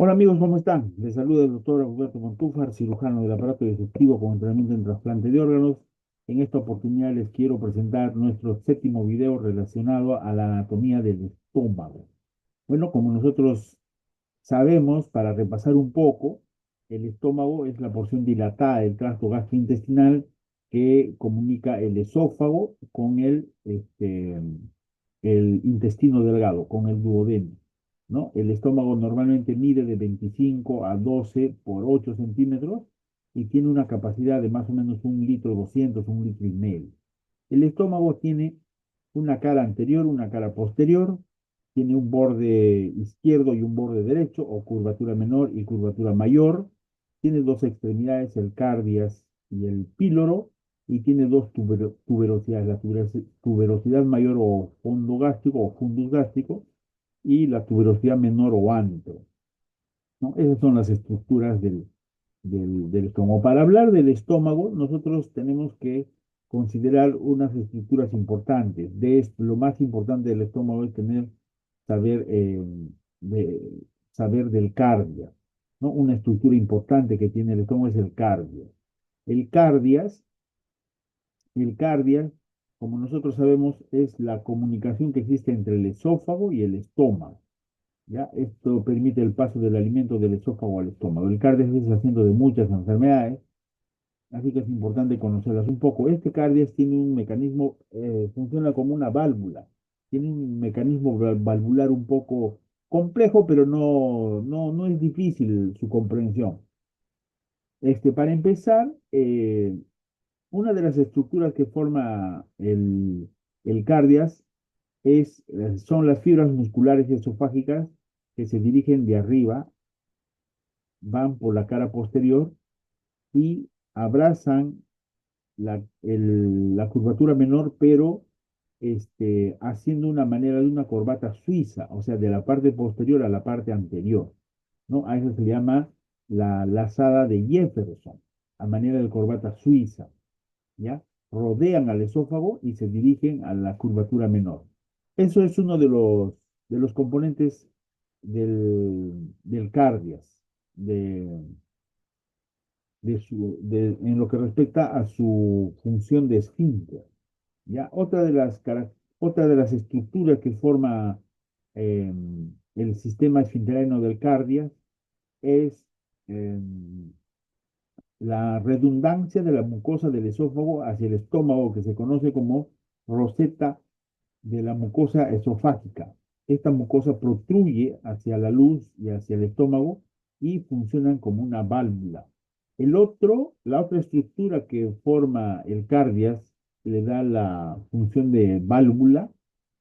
Hola amigos, ¿cómo están? Les saluda el doctor Roberto Montúfar, cirujano del aparato digestivo con entrenamiento en trasplante de órganos. En esta oportunidad les quiero presentar nuestro séptimo video relacionado a la anatomía del estómago. Bueno, como nosotros sabemos, para repasar un poco, el estómago es la porción dilatada del tracto gastrointestinal que comunica el esófago con el intestino delgado, con el duodeno, ¿no? El estómago normalmente mide de 25 a 12 por 8 centímetros y tiene una capacidad de más o menos 1,2 litros, 1,5 litros. El estómago tiene una cara anterior, una cara posterior, tiene un borde izquierdo y un borde derecho, o curvatura menor y curvatura mayor. Tiene dos extremidades, el cardias y el píloro, y tiene dos tuberosidades, la tuberosidad mayor o fondo gástrico o fundus gástrico, y la tuberosidad menor o antro, ¿no? Esas son las estructuras del estómago. Para hablar del estómago, nosotros tenemos que considerar unas estructuras importantes. Lo más importante del estómago es saber, de, saber del cardio, ¿no? Una estructura importante que tiene el estómago es el cardio. El cardias, el cardias, como nosotros sabemos, es la comunicación que existe entre el esófago y el estómago. ¿Ya? Esto permite el paso del alimento del esófago al estómago. El cardias es haciendo de muchas enfermedades, así que es importante conocerlas un poco. Este cardias tiene un mecanismo, funciona como una válvula. Tiene un mecanismo valvular un poco complejo, pero no es difícil su comprensión. Para empezar, una de las estructuras que forma el cardias son las fibras musculares esofágicas que se dirigen de arriba, van por la cara posterior y abrazan la curvatura menor, pero haciendo una manera de una corbata suiza, o sea, de la parte posterior a la parte anterior, ¿no? A eso se llama la lazada de Jefferson, a manera de corbata suiza, ¿ya? Rodean al esófago y se dirigen a la curvatura menor. Eso es uno de los componentes del cardias, de, en lo que respecta a su función de esfínter. ¿Ya? Otra de las estructuras que forma el sistema esfinterino del cardias es la redundancia de la mucosa del esófago hacia el estómago, que se conoce como roseta de la mucosa esofágica. Esta mucosa protruye hacia la luz y hacia el estómago y funcionan como una válvula. La otra estructura que forma el cardias, le da la función de válvula,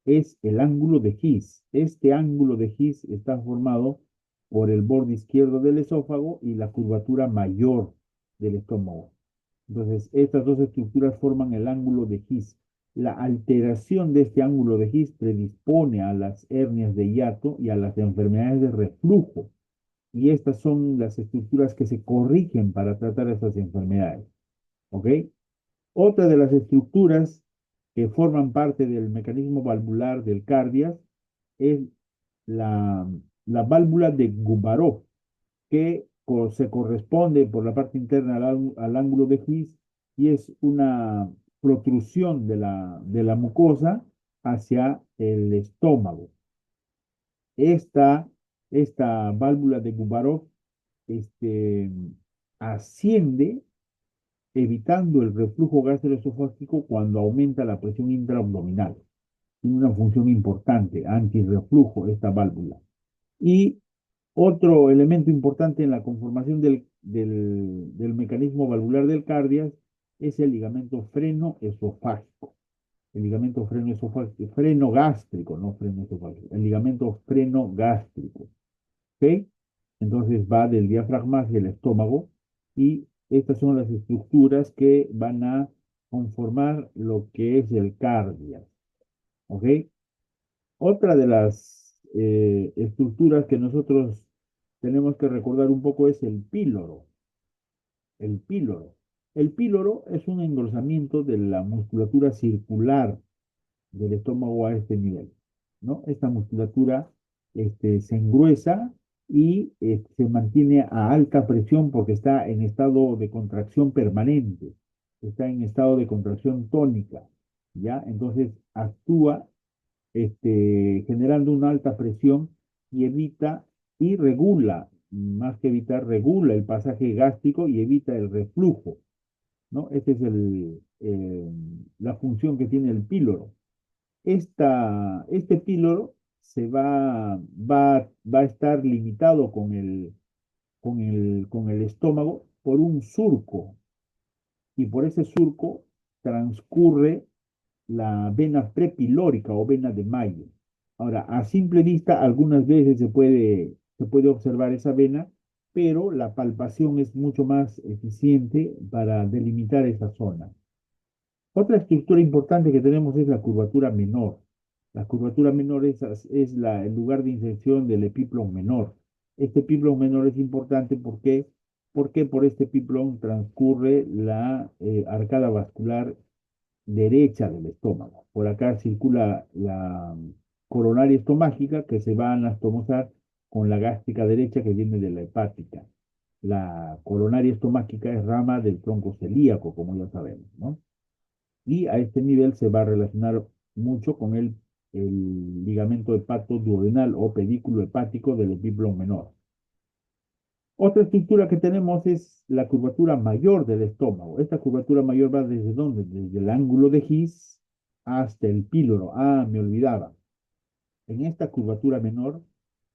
es el ángulo de His. Este ángulo de His está formado por el borde izquierdo del esófago y la curvatura mayor del estómago. Entonces, estas dos estructuras forman el ángulo de His. La alteración de este ángulo de His predispone a las hernias de hiato y a las enfermedades de reflujo. Y estas son las estructuras que se corrigen para tratar estas enfermedades. ¿Ok? Otra de las estructuras que forman parte del mecanismo valvular del cardias es la, la válvula de Gubarov, que se corresponde por la parte interna al ángulo de His y es una protrusión de la mucosa hacia el estómago. Esta, esta válvula de Gubarov este, asciende evitando el reflujo gastroesofágico cuando aumenta la presión intraabdominal. Tiene una función importante, antirreflujo, esta válvula. Y otro elemento importante en la conformación del mecanismo valvular del cardias es el ligamento freno esofágico. El ligamento freno esofágico, freno gástrico, no freno esofágico, el ligamento freno gástrico. ¿Ok? Entonces va del diafragma hacia el estómago y estas son las estructuras que van a conformar lo que es el cardias. ¿Ok? Otra de las estructuras que nosotros tenemos que recordar un poco es el píloro. El píloro. El píloro es un engrosamiento de la musculatura circular del estómago a este nivel, ¿no? Esta musculatura se engruesa y se mantiene a alta presión porque está en estado de contracción permanente, está en estado de contracción tónica, ¿ya? Entonces actúa generando una alta presión y evita y regula, más que evitar, regula el pasaje gástrico y evita el reflujo, ¿no? Esa es la función que tiene el píloro. Este píloro va a estar limitado con el estómago por un surco y por ese surco transcurre la vena prepilórica o vena de Mayo. Ahora, a simple vista, algunas veces se puede observar esa vena, pero la palpación es mucho más eficiente para delimitar esa zona. Otra estructura importante que tenemos es la curvatura menor. La curvatura menor es el lugar de inserción del epiplón menor. Este epiplón menor es importante porque por este epiplón transcurre la arcada vascular derecha del estómago. Por acá circula la coronaria estomágica que se va a anastomosar con la gástrica derecha que viene de la hepática. La coronaria estomágica es rama del tronco celíaco, como ya sabemos, ¿no? Y a este nivel se va a relacionar mucho con el ligamento hepatoduodenal o pedículo hepático del epiplón menor. Otra estructura que tenemos es la curvatura mayor del estómago. Esta curvatura mayor va desde dónde? Desde el ángulo de His hasta el píloro. Ah, me olvidaba. En esta curvatura menor,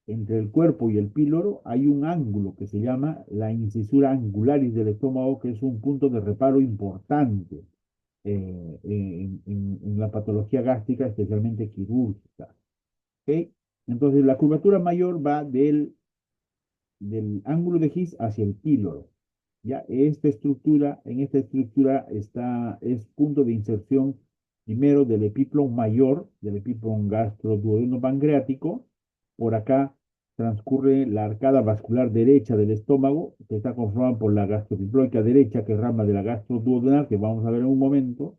entre el cuerpo y el píloro, hay un ángulo que se llama la incisura angularis del estómago, que es un punto de reparo importante en la patología gástrica, especialmente quirúrgica. ¿Ok? Entonces, la curvatura mayor va del ángulo de His hacia el píloro. Ya, en esta estructura es punto de inserción primero del epiplón mayor, del epiplón gastroduodeno pancreático. Por acá transcurre la arcada vascular derecha del estómago, que está conformada por la gastrotiploica derecha, que es rama de la gastroduodenal, que vamos a ver en un momento,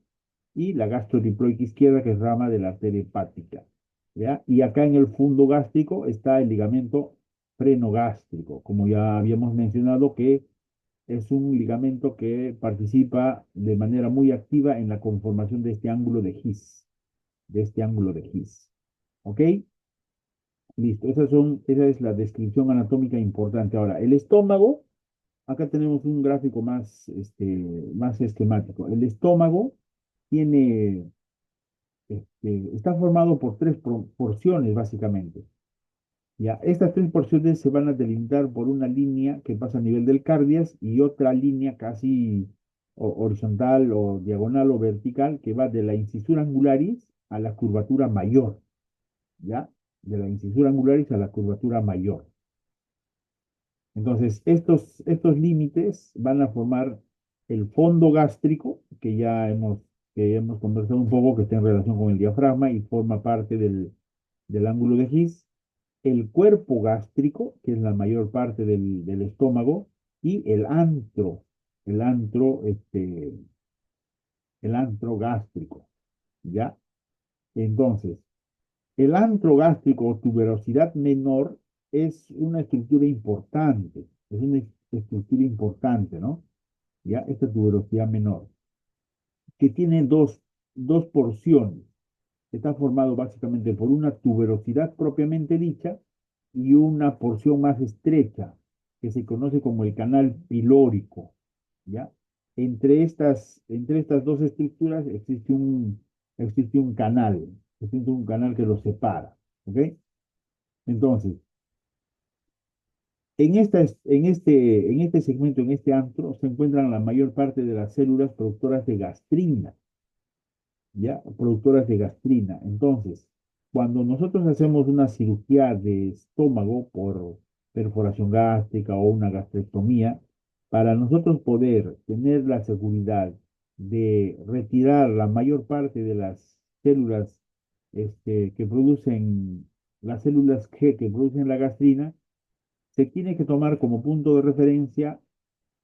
y la gastrotiploica izquierda, que es rama de la arteria hepática. ¿Ya? Y acá en el fondo gástrico está el ligamento frenogástrico, como ya habíamos mencionado, que es un ligamento que participa de manera muy activa en la conformación de este ángulo de His, de este ángulo de His. ¿Ok? Listo, esa es la descripción anatómica importante. Ahora, el estómago, acá tenemos un gráfico más esquemático. El estómago tiene, está formado por tres porciones, básicamente. Ya, estas tres porciones se van a delimitar por una línea que pasa a nivel del cardias y otra línea casi horizontal o diagonal o vertical que va de la incisura angularis a la curvatura mayor, ¿ya? De la incisura angularis a la curvatura mayor. Entonces, estos límites van a formar el fondo gástrico, que ya hemos conversado un poco, que está en relación con el diafragma y forma parte del ángulo de His, el cuerpo gástrico, que es la mayor parte del estómago, y el antro, el antro gástrico, ¿ya? Entonces, el antro gástrico o tuberosidad menor es una estructura importante, es una estructura importante, ¿no? ¿Ya? Esta tuberosidad menor, que tiene dos porciones. Está formado básicamente por una tuberosidad propiamente dicha y una porción más estrecha que se conoce como el canal pilórico, ¿ya? Entre estas dos estructuras existe un canal que los separa, ¿ok? Entonces, en este segmento, en este antro, se encuentran la mayor parte de las células productoras de gastrina, ¿ya? Productoras de gastrina. Entonces, cuando nosotros hacemos una cirugía de estómago por perforación gástrica o una gastrectomía, para nosotros poder tener la seguridad de retirar la mayor parte de las células que producen, las células que producen la gastrina, se tiene que tomar como punto de referencia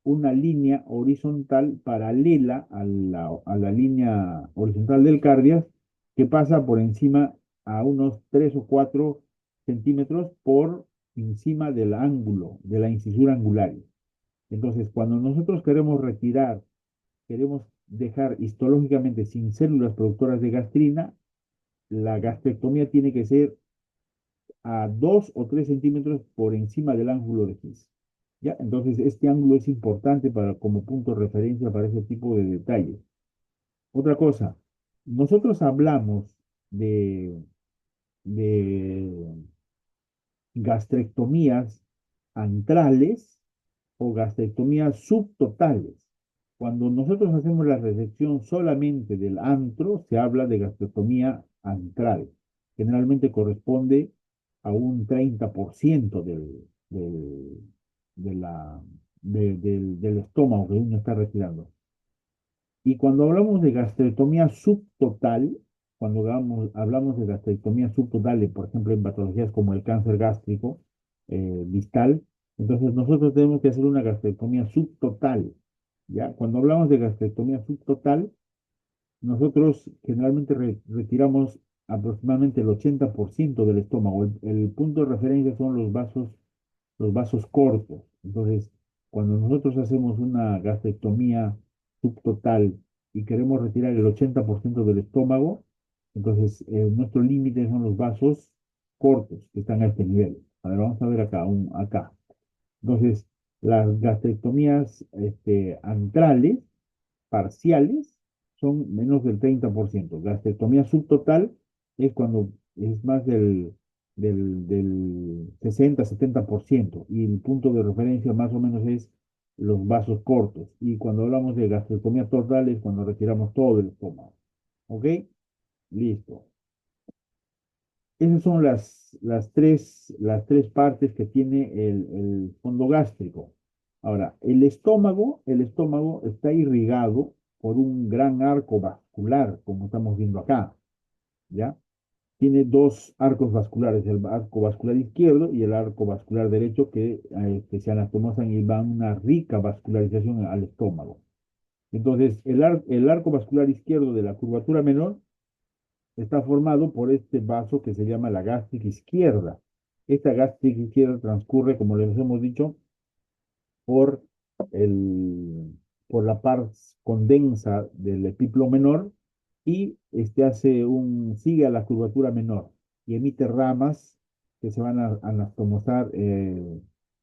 una línea horizontal paralela a la línea horizontal del cardias que pasa por encima a unos 3 o 4 centímetros por encima del ángulo, de la incisura angular. Entonces, cuando nosotros queremos retirar, queremos dejar histológicamente sin células productoras de gastrina, la gastrectomía tiene que ser a 2 o 3 centímetros por encima del ángulo de Gis. ¿Ya? Entonces, este ángulo es importante para, como punto de referencia para ese tipo de detalles. Otra cosa, nosotros hablamos de gastrectomías antrales o gastrectomías subtotales. Cuando nosotros hacemos la resección solamente del antro, se habla de gastrectomía antral. Generalmente corresponde a un 30% de la, del estómago que uno está retirando. Y cuando hablamos de gastrectomía subtotal, cuando hablamos de gastrectomía subtotal, por ejemplo, en patologías como el cáncer gástrico distal, entonces nosotros tenemos que hacer una gastrectomía subtotal. ¿Ya? Cuando hablamos de gastrectomía subtotal, nosotros generalmente retiramos aproximadamente el 80% del estómago. El punto de referencia son los vasos cortos. Entonces, cuando nosotros hacemos una gastrectomía subtotal y queremos retirar el 80% del estómago, entonces nuestro límite son los vasos cortos que están a este nivel. A ver, vamos a ver acá, acá. Entonces, las gastrectomías antrales parciales son menos del 30%. Gastrectomía subtotal es cuando es más del 60-70%. Y el punto de referencia más o menos es los vasos cortos. Y cuando hablamos de gastrectomía total es cuando retiramos todo el estómago. ¿Ok? Listo. Esas son las tres partes que tiene el fondo gástrico. Ahora, el estómago está irrigado por un gran arco vascular, como estamos viendo acá, ¿ya? Tiene dos arcos vasculares, el arco vascular izquierdo y el arco vascular derecho, que se anastomosan y van una rica vascularización al estómago. Entonces, el arco vascular izquierdo de la curvatura menor está formado por este vaso que se llama la gástrica izquierda. Esta gástrica izquierda transcurre, como les hemos dicho, por, el, por la parte condensa del epiplo menor y sigue a la curvatura menor y emite ramas que se van a anastomosar en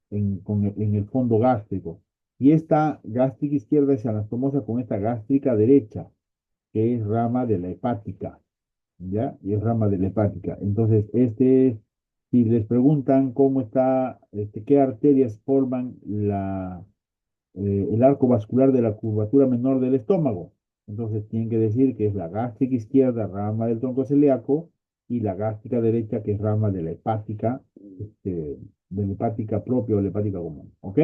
el fondo gástrico. Y esta gástrica izquierda se anastomosa con esta gástrica derecha, que es rama de la hepática. ¿Ya? Y es rama de la hepática. Entonces, si les preguntan cómo está, qué arterias forman el arco vascular de la curvatura menor del estómago, entonces tienen que decir que es la gástrica izquierda, rama del tronco celíaco, y la gástrica derecha, que es rama de la hepática propia o la hepática común. ¿Ok?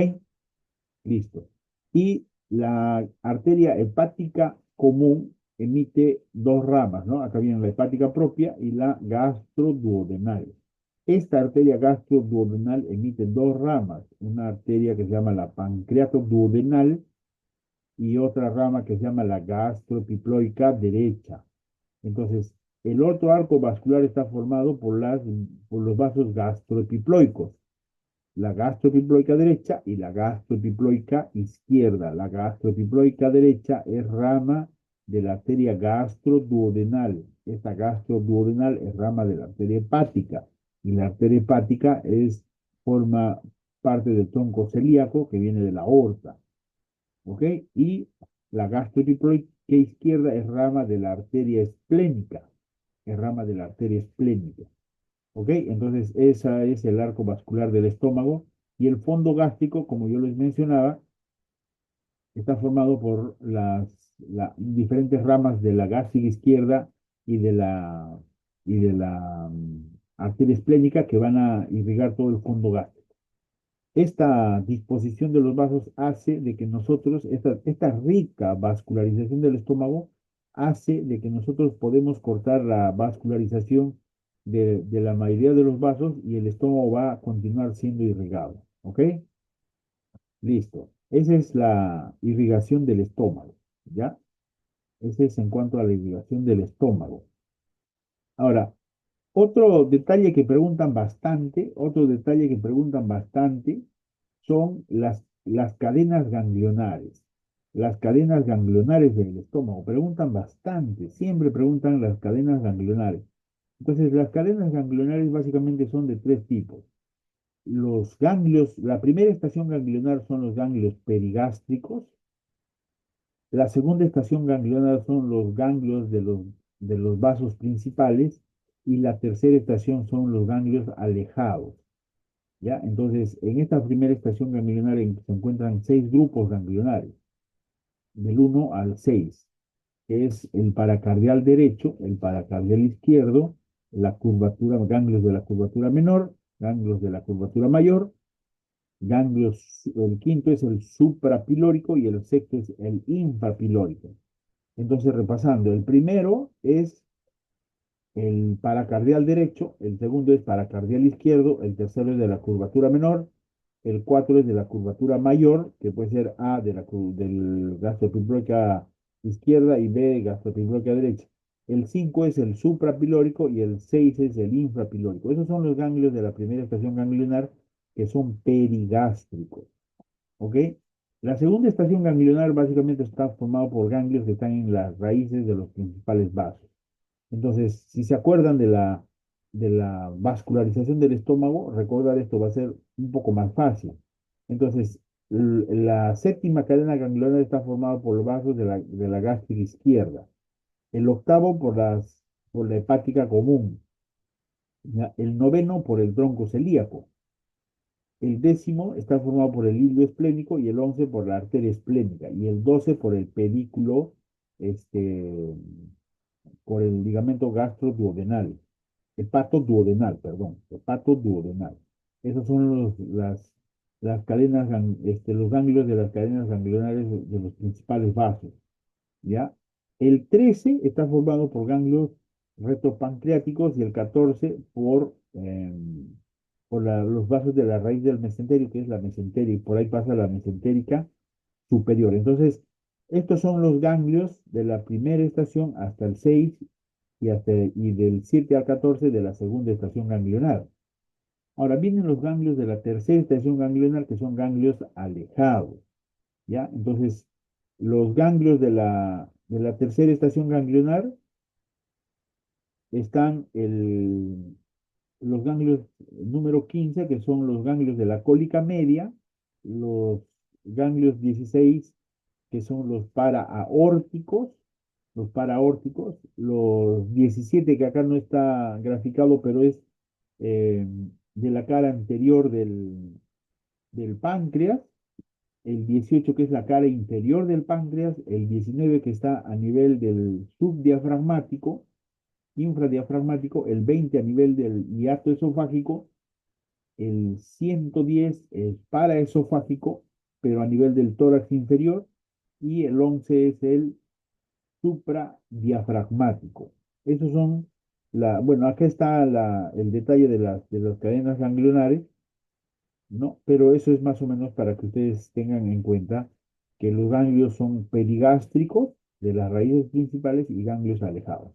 Listo. Y la arteria hepática común emite dos ramas, ¿no? Acá viene la hepática propia y la gastroduodenal. Esta arteria gastroduodenal emite dos ramas, una arteria que se llama la pancreatoduodenal y otra rama que se llama la gastroepiploica derecha. Entonces, el otro arco vascular está formado por los vasos gastroepiploicos, la gastroepiploica derecha y la gastroepiploica izquierda. La gastroepiploica derecha es rama de la arteria gastroduodenal. Esta gastroduodenal es rama de la arteria hepática. Y la arteria hepática forma parte del tronco celíaco que viene de la aorta. ¿Ok? Y la gastroepiploica izquierda es rama de la arteria esplénica. Es rama de la arteria esplénica. ¿Ok? Entonces, ese es el arco vascular del estómago y el fondo gástrico, como yo les mencionaba, está formado por las diferentes ramas de la gástrica izquierda y de la arteria esplénica que van a irrigar todo el fondo gástrico. Esta disposición de los vasos hace de que nosotros, esta rica vascularización del estómago, hace de que nosotros podemos cortar la vascularización de la mayoría de los vasos y el estómago va a continuar siendo irrigado. ¿Ok? Listo. Esa es la irrigación del estómago. ¿Ya? Ese es en cuanto a la irrigación del estómago. Ahora, Otro detalle que preguntan bastante son las cadenas ganglionares. Las cadenas ganglionares del estómago. Preguntan bastante, siempre preguntan las cadenas ganglionares. Entonces, las cadenas ganglionares básicamente son de tres tipos. Los ganglios, la primera estación ganglionar son los ganglios perigástricos. La segunda estación ganglionar son los ganglios de los vasos principales. Y la tercera estación son los ganglios alejados. ¿Ya? Entonces, en esta primera estación ganglionar se encuentran seis grupos ganglionares, del uno al 6, que es el paracardial derecho, el paracardial izquierdo, la curvatura, ganglios de la curvatura menor, ganglios de la curvatura mayor, el quinto es el suprapilórico y el sexto es el infrapilórico. Entonces, repasando, el primero es el paracardial derecho, el segundo es paracardial izquierdo, el tercero es de la curvatura menor, el cuatro es de la curvatura mayor, que puede ser A del gastrociploica izquierda y B gastrociploica derecha. El 5 es el suprapilórico y el 6 es el infrapilórico. Esos son los ganglios de la primera estación ganglionar que son perigástricos. ¿Ok? La segunda estación ganglionar básicamente está formada por ganglios que están en las raíces de los principales vasos. Entonces, si se acuerdan de la vascularización del estómago, recordar esto va a ser un poco más fácil. Entonces, la séptima cadena ganglionar está formada por los vasos de la gástrica izquierda. El octavo por la hepática común. ¿Ya? El noveno por el tronco celíaco. El décimo está formado por el hilo esplénico y el 11 por la arteria esplénica. Y el 12 por el pedículo, este, por el ligamento gastroduodenal. Hepatoduodenal, perdón, hepatoduodenal. Esos son las cadenas, los ganglios de las cadenas ganglionares de los principales vasos, ¿ya? El 13 está formado por ganglios retopancreáticos y el 14 por los vasos de la raíz del mesenterio, que es la mesenteria, y por ahí pasa la mesentérica superior. Entonces, estos son los ganglios de la primera estación hasta el 6 y del 7 al 14 de la segunda estación ganglionar. Ahora vienen los ganglios de la tercera estación ganglionar, que son ganglios alejados, ¿ya? Entonces, los ganglios de la tercera estación ganglionar están los ganglios número 15, que son los ganglios de la cólica media, los ganglios 16, que son los 17, que acá no está graficado, pero es eh, de la cara anterior del páncreas, el 18 que es la cara inferior del páncreas, el 19 que está a nivel del subdiafragmático, infradiafragmático, el 20 a nivel del hiato esofágico, el 110 es paraesofágico, pero a nivel del tórax inferior, y el 11 es el supradiafragmático. Esos son bueno, acá está el detalle de las cadenas ganglionares, ¿no? Pero eso es más o menos para que ustedes tengan en cuenta que los ganglios son perigástricos de las raíces principales y ganglios alejados.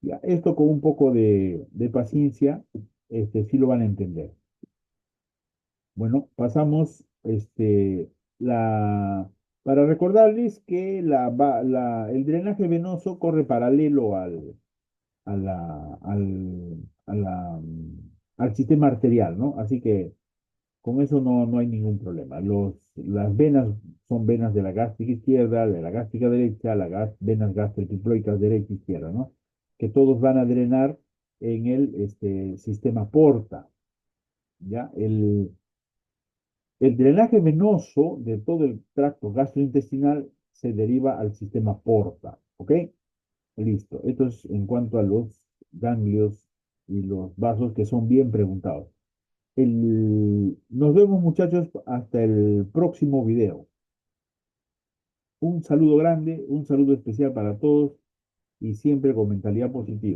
Ya, esto con un poco de paciencia, sí lo van a entender. Bueno, pasamos, para recordarles que el drenaje venoso corre paralelo a la, al, a la, al sistema arterial, ¿no? Así que con eso no hay ningún problema. Las venas son venas de la gástrica izquierda, de la gástrica derecha, venas gastroepiploicas derecha e izquierda, ¿no? Que todos van a drenar en el sistema porta, ¿ya? El drenaje venoso de todo el tracto gastrointestinal se deriva al sistema porta, ¿ok? Listo. Esto es en cuanto a los ganglios y los vasos que son bien preguntados. Nos vemos, muchachos, hasta el próximo video. Un saludo grande, un saludo especial para todos y siempre con mentalidad positiva.